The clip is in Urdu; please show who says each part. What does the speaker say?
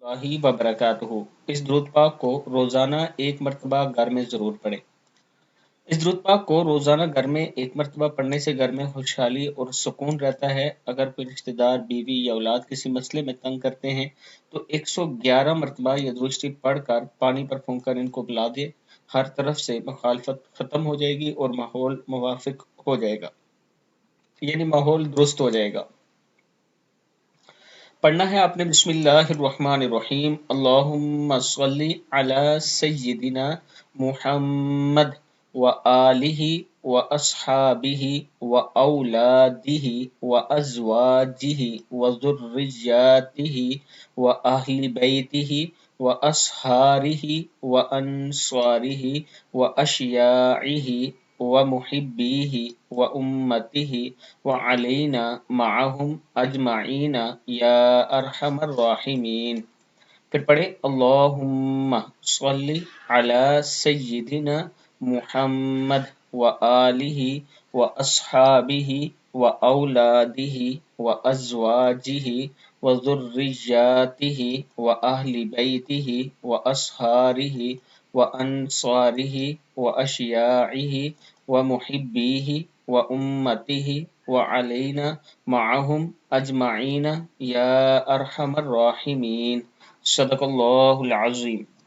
Speaker 1: اللہ وبرکاتہ۔ اس درود پاک کو روزانہ ایک مرتبہ گھر میں ضرور پڑھیں۔ اس درود پاک کو روزانہ گھر میں ایک مرتبہ پڑھنے سے گھر میں خوشحالی اور سکون رہتا ہے۔ اگر کوئی رشتہ دار، بیوی یا اولاد کسی مسئلے میں تنگ کرتے ہیں تو 111 مرتبہ یہ درود شریف پڑھ کر پانی پر پھونک کر ان کو پلا دے۔ ہر طرف سے مخالفت ختم ہو جائے گی اور ماحول موافق ہو جائے گا، یعنی ماحول درست ہو جائے گا۔ پڑھنا ہے آپ نے بسم اللہ الرحمن الرحیم، اللہم صلی علی سیدنا محمد وآلہ واصحابہ واولادہ وازواجہ وذریاتہ واہل بیتہ واصہارہ وانصارہ واشیاعہ ومحبیہ وامتہ وعلینا معہم اجمعین یا ارحم الراحمین۔ پھر پڑھیں اللہم صلی علی سیدنا محمد وآلہ واصحابہ واولادہ وازواجہ وذریاتہ واہل بیتہ واصہارہ وانصارہ واشیاعہ ومحبیہ وامتہ وعلینا معہم اجمعین یا ارحم الراحمین۔ صدق اللہ العظیم۔